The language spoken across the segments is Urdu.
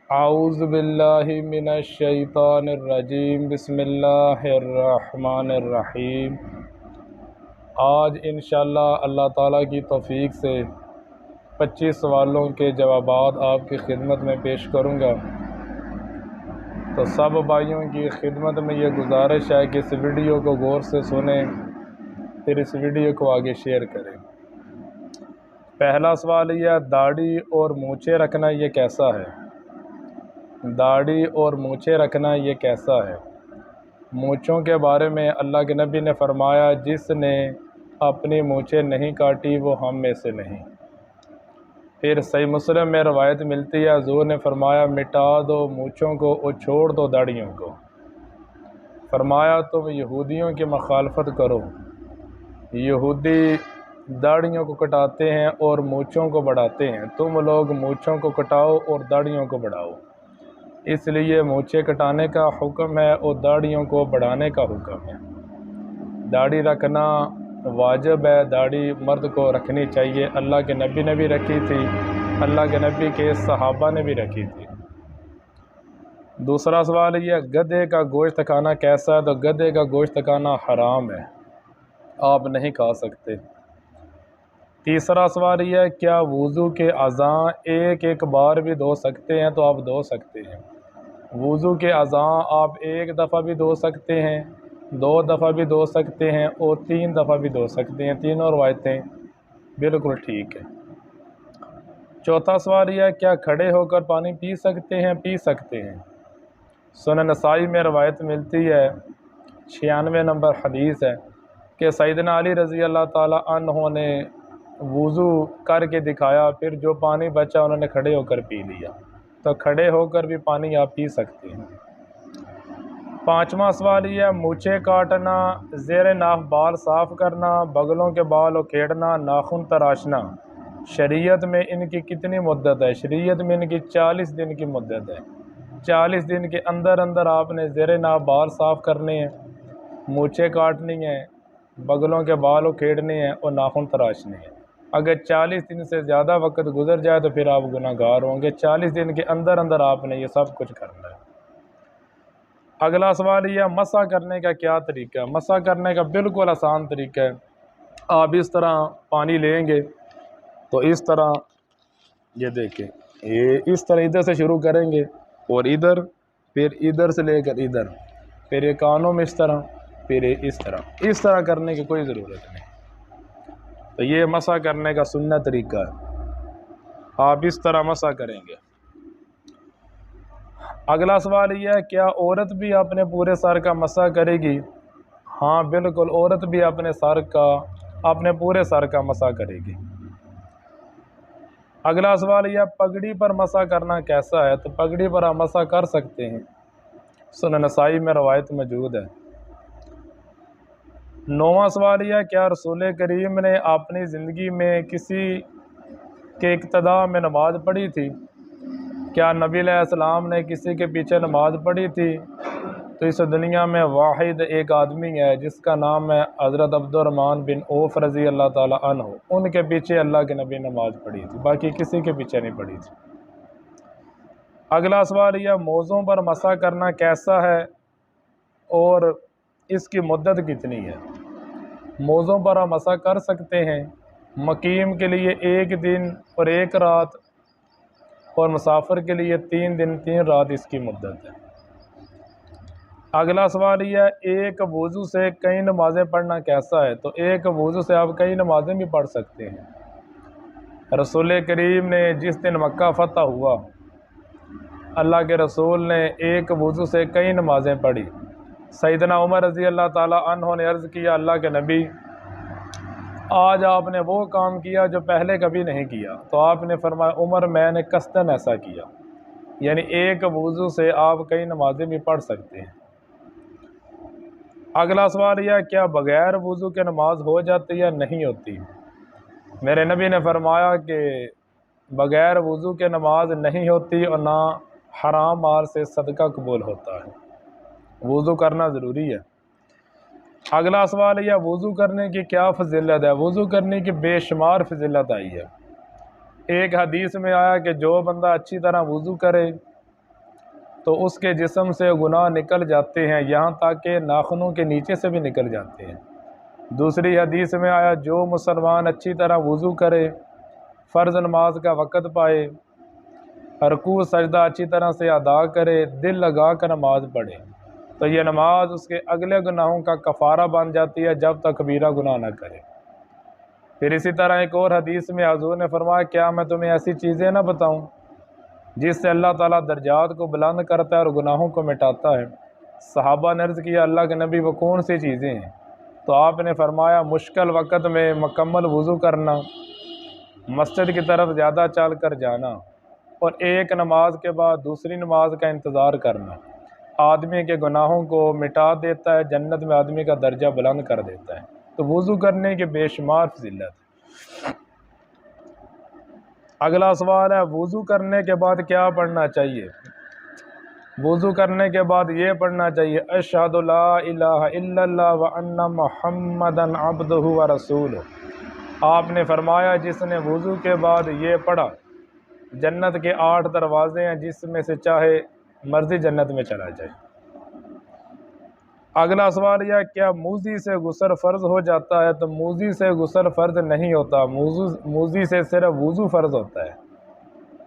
اعوذ باللہ من الشیطان الرجیم بسم اللہ الرحمن الرحیم۔ آج انشاءاللہ اللہ تعالیٰ کی توفیق سے 25 سوالوں کے جوابات آپ کی خدمت میں پیش کروں گا۔ تو سب بھائیوں کی خدمت میں یہ گزارش ہے کہ اس ویڈیو کو غور سے سنیں، پھر اس ویڈیو کو آگے شیئر کریں۔ پہلا سوال یہ ہے، داڑھی اور مونچھیں رکھنا یہ کیسا ہے؟ داڑھی اور مونچھیں رکھنا یہ کیسا ہے؟ مونچھوں کے بارے میں اللہ کے نبی نے فرمایا، جس نے اپنی مونچھیں نہیں کاٹی وہ ہم میں سے نہیں۔ پھر صحیح مسلم میں روایت ملتی ہے، حضور نے فرمایا، مٹا دو مونچھوں کو اور چھوڑ دو داڑھیوں کو۔ فرمایا، تم یہودیوں کی مخالفت کرو۔ یہودی داڑھیوں کو کٹاتے ہیں اور مونچھوں کو بڑھاتے ہیں، تم لوگ مونچھوں کو کٹاؤ اور داڑھیوں کو بڑھاؤ۔ اس لیے مونچھیں کٹانے کا حکم ہے اور داڑھیوں کو بڑھانے کا حکم ہے۔ داڑھی رکھنا واجب ہے، داڑھی مرد کو رکھنی چاہیے۔ اللہ کے نبی نے بھی رکھی تھی، اللہ کے نبی کے صحابہ نے بھی رکھی تھی۔ دوسرا سوال یہ، گدھے کا گوشت کھانا کیسا ہے؟ تو گدھے کا گوشت کھانا حرام ہے، آپ نہیں کھا سکتے۔ تیسرا سوال یہ ہے، کیا وضو کے اعضاء ایک بار بھی دھو سکتے ہیں؟ تو آپ دھو سکتے ہیں۔ وضو کے اعضاء آپ ایک دفعہ بھی دھو سکتے ہیں، 2 دفعہ بھی دھو سکتے ہیں اور 3 دفعہ بھی دھو سکتے ہیں۔ تینوں روایتیں بالکل ٹھیک ہیں۔ چوتھا سوال یہ ہے، کیا کھڑے ہو کر پانی پی سکتے ہیں؟ پی سکتے ہیں۔ سنن نسائی میں روایت ملتی ہے، 96 نمبر حدیث ہے، کہ سیدنا علی رضی اللہ تعالیٰ عنہ نے وضو کر کے دکھایا، پھر جو پانی بچا انہوں نے کھڑے ہو کر پی لیا۔ تو کھڑے ہو کر بھی پانی آپ پی سکتے ہیں۔ پانچواں سوال یہ ہے، مونچھیں کاٹنا، زیر ناف بال صاف کرنا، بغلوں کے بال اکھیڑنا، ناخن تراشنا، شریعت میں ان کی کتنی مدت ہے؟ شریعت میں ان کی 40 دن کی مدت ہے۔ 40 دن کے اندر اندر آپ نے زیر ناف بال صاف کرنے ہیں، مونچھیں کاٹنی ہیں، بغلوں کے بال اکھیڑنے ہیں اور ناخن تراشنے ہیں۔ اگر 40 دن سے زیادہ وقت گزر جائے تو پھر آپ گناہ گار ہوں گے۔ 40 دن کے اندر اندر آپ نے یہ سب کچھ کرنا ہے۔ اگلا سوال یہ، مسح کرنے کا کیا طریقہ ہے؟ مسح کرنے کا بالکل آسان طریقہ ہے۔ آپ اس طرح پانی لیں گے تو اس طرح، یہ دیکھیں، یہ اس طرح ادھر سے شروع کریں گے اور ادھر، پھر ادھر سے لے کر ادھر، پھر یہ کانوں میں اس طرح، پھر اس طرح کرنے کی کوئی ضرورت نہیں۔ تو یہ مسح کرنے کا سنت طریقہ ہے، آپ اس طرح مسح کریں گے۔ اگلا سوال یہ ہے، کیا عورت بھی اپنے پورے سر کا مسح کرے گی؟ ہاں بالکل، عورت بھی اپنے پورے سر کا مسح کرے گی۔ اگلا سوال یہ ہے، پگڑی پر مسح کرنا کیسا ہے؟ تو پگڑی پر آپ مسح کر سکتے ہیں، سنن نسائی میں روایت موجود ہے۔ 9واں سوال یہ ہے، کیا رسول کریم نے اپنی زندگی میں کسی کے اقتداء میں نماز پڑھی تھی؟ کیا نبی علیہ السلام نے کسی کے پیچھے نماز پڑھی تھی؟ تو اس دنیا میں واحد ایک آدمی ہے جس کا نام ہے حضرت عبد الرحمن بن عوف رضی اللہ تعالیٰ عنہ، ان کے پیچھے اللہ کے نبی نماز پڑھی تھی، باقی کسی کے پیچھے نہیں پڑھی تھی۔ اگلا سوال یہ، موزوں پر مسح کرنا کیسا ہے اور اس کی مدت کتنی ہے؟ موزوں پر آپ مسح کر سکتے ہیں، مقیم کے لیے 1 دن اور 1 رات، اور مسافر کے لیے 3 دن 3 رات اس کی مدت ہے۔ اگلا سوال یہ ہے، ایک وضو سے کئی نمازیں پڑھنا کیسا ہے؟ تو ایک وضو سے آپ کئی نمازیں بھی پڑھ سکتے ہیں۔ رسول کریم نے جس دن مکہ فتح ہوا، اللہ کے رسول نے ایک وضو سے کئی نمازیں پڑھی۔ سیدنا عمر رضی اللہ تعالیٰ عنہ نے عرض کیا، اللہ کے نبی، آج آپ نے وہ کام کیا جو پہلے کبھی نہیں کیا۔ تو آپ نے فرمایا، عمر میں نے قصداً ایسا کیا، یعنی ایک وضو سے آپ کئی نمازیں بھی پڑھ سکتے ہیں۔ اگلا سوال یہ، کیا بغیر وضو کے نماز ہو جاتی ہے؟ نہیں ہوتی۔ میرے نبی نے فرمایا کہ بغیر وضو کے نماز نہیں ہوتی اور نہ حرام مال سے صدقہ قبول ہوتا ہے، وضو کرنا ضروری ہے۔ اگلا سوال یہ، وضو کرنے کی کیا فضیلت ہے؟ وضو کرنے کی بے شمار فضیلت آئی ہے۔ ایک حدیث میں آیا کہ جو بندہ اچھی طرح وضو کرے تو اس کے جسم سے گناہ نکل جاتے ہیں، یہاں تک کہ ناخنوں کے نیچے سے بھی نکل جاتے ہیں۔ دوسری حدیث میں آیا جو مسلمان اچھی طرح وضو کرے، فرض نماز کا وقت پائے، رکوع سجدہ اچھی طرح سے ادا کرے، دل لگا کر نماز پڑھے، تو یہ نماز اس کے اگلے گناہوں کا کفارہ بن جاتی ہے جب تک کبیرہ گناہ نہ کرے۔ پھر اسی طرح ایک اور حدیث میں حضور نے فرمایا کیا میں تمہیں ایسی چیزیں نہ بتاؤں جس سے اللہ تعالیٰ درجات کو بلند کرتا ہے اور گناہوں کو مٹاتا ہے؟ صحابہ نے عرض کیا اللہ کے نبی وہ کون سی چیزیں ہیں؟ تو آپ نے فرمایا مشکل وقت میں مکمل وضو کرنا، مسجد کی طرف زیادہ چل کر جانا، اور ایک نماز کے بعد دوسری نماز کا انتظار کرنا آدمی کے گناہوں کو مٹا دیتا ہے، جنت میں آدمی کا درجہ بلند کر دیتا ہے۔ تو وضو کرنے کے بے شمار فضیلت ہے۔ اگلا سوال ہے وضو کرنے کے بعد کیا پڑھنا چاہیے؟ وضو کرنے کے بعد یہ پڑھنا چاہیے اشہد لا الہ الا اللہ وان محمدا عبدہ ورسولہ۔ آپ نے فرمایا جس نے وضو کے بعد یہ پڑھا، جنت کے 8 دروازے ہیں جس میں سے چاہے مرضی جنت میں چلا جائے۔ اگلا سوال یہ کیا موذی سے غسل فرض ہو جاتا ہے؟ تو موذی سے غسل فرض نہیں ہوتا، موذی سے صرف وضو فرض ہوتا ہے،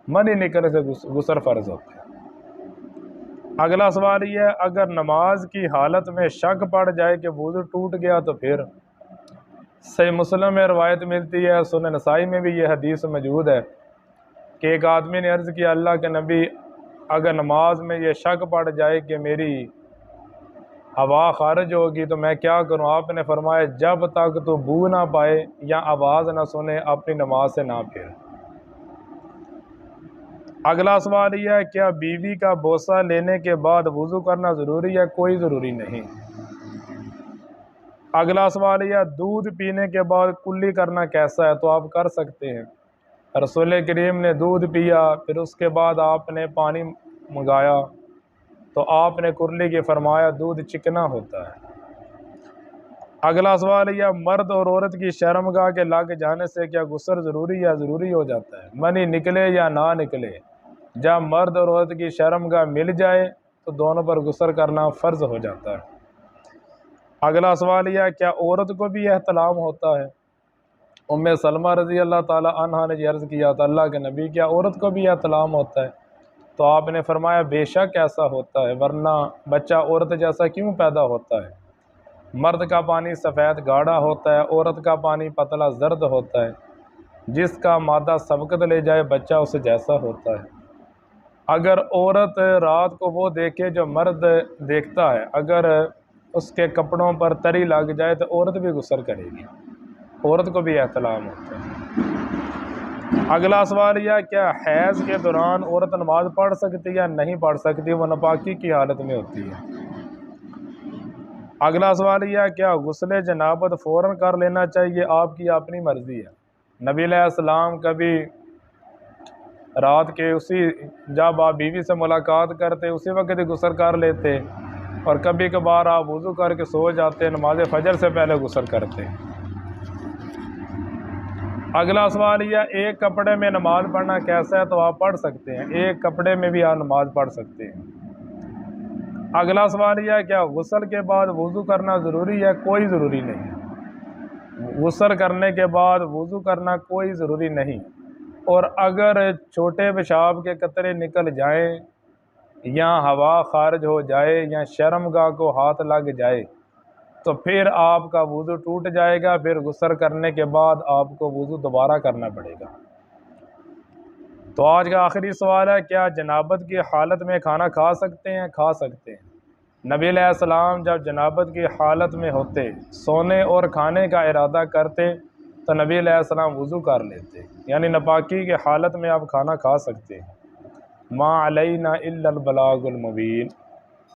منی نکلنے سے غسل فرض ہوتا ہے۔ اگلا سوال یہ ہے اگر نماز کی حالت میں شک پڑ جائے کہ وضو ٹوٹ گیا تو پھر؟ صحیح مسلم میں روایت ملتی ہے، سنن نسائی میں بھی یہ حدیث موجود ہے کہ ایک آدمی نے عرض کیا اللہ کے نبی اگر نماز میں یہ شک پڑ جائے کہ میری ہوا خارج ہوگی تو میں کیا کروں؟ آپ نے فرمایا جب تک تو بو نہ پائے یا آواز نہ سنے اپنی نماز سے نہ پھر۔ اگلا سوال یہ ہے کیا بیوی کا بوسہ لینے کے بعد وضو کرنا ضروری ہے؟ کوئی ضروری نہیں۔ اگلا سوال یہ ہے دودھ پینے کے بعد کلی کرنا کیسا ہے؟ تو آپ کر سکتے ہیں۔ رسول کریم نے دودھ پیا، پھر اس کے بعد آپ نے پانی منگایا تو آپ نے کرلی کی فرمایا دودھ چکنا ہوتا ہے۔ اگلا سوال یہ مرد اور عورت کی شرمگاہ کے لگ جانے سے کیا غسل ضروری یا ضروری ہو جاتا ہے؟ منی نکلے یا نہ نکلے، جب مرد اور عورت کی شرمگاہ مل جائے تو دونوں پر غسل کرنا فرض ہو جاتا ہے۔ اگلا سوال یہ کیا عورت کو بھی احتلام ہوتا ہے؟ ام سلمہ رضی اللہ تعالی عنہا نے عرض کیا تھا اللہ کے نبی کیا عورت کو بھی احتلام ہوتا ہے؟ تو آپ نے فرمایا بے شک ایسا ہوتا ہے، ورنہ بچہ عورت جیسا کیوں پیدا ہوتا ہے؟ مرد کا پانی سفید گاڑھا ہوتا ہے، عورت کا پانی پتلا زرد ہوتا ہے، جس کا مادہ سبقت لے جائے بچہ اسے جیسا ہوتا ہے۔ اگر عورت رات کو وہ دیکھے جو مرد دیکھتا ہے، اگر اس کے کپڑوں پر تری لگ جائے تو عورت بھی غسل کرے گی، عورت کو بھی احتلام ہوتا ہے۔ اگلا سوال یہ کیا حیض کے دوران عورت نماز پڑھ سکتی یا نہیں پڑھ سکتی؟ وہ ناپاکی کی حالت میں ہوتی ہے۔ اگلا سوال یہ کیا غسل جنابت فوراً کر لینا چاہیے؟ آپ کی اپنی مرضی ہے۔ نبی علیہ السلام کبھی رات کے جب آپ بیوی سے ملاقات کرتے اسی وقت ہی غسل کر لیتے، اور کبھی کبھار آپ وضو کر کے سو جاتے، نماز فجر سے پہلے غسل کرتے۔ اگلا سوال یہ ایک کپڑے میں نماز پڑھنا کیسا ہے؟ تو آپ پڑھ سکتے ہیں، ایک کپڑے میں بھی آپ نماز پڑھ سکتے ہیں۔ اگلا سوال یہ ہے کیا غسل کے بعد وضو کرنا ضروری ہے؟ کوئی ضروری نہیں، غسل کرنے کے بعد وضو کرنا کوئی ضروری نہیں، اور اگر چھوٹے پیشاب کے قطرے نکل جائیں یا ہوا خارج ہو جائے یا شرمگاہ کو ہاتھ لگ جائے تو پھر آپ کا وضو ٹوٹ جائے گا، پھر غسل کرنے کے بعد آپ کو وضو دوبارہ کرنا پڑے گا۔ تو آج کا آخری سوال ہے کیا جنابت کی حالت میں کھانا کھا سکتے ہیں؟ کھا سکتے ہیں۔ نبی علیہ السلام جب جنابت کی حالت میں ہوتے، سونے اور کھانے کا ارادہ کرتے تو نبی علیہ السلام وضو کر لیتے، یعنی ناپاکی کی حالت میں آپ کھانا کھا سکتے ہیں۔ ما علینا الا البلاغ المبین۔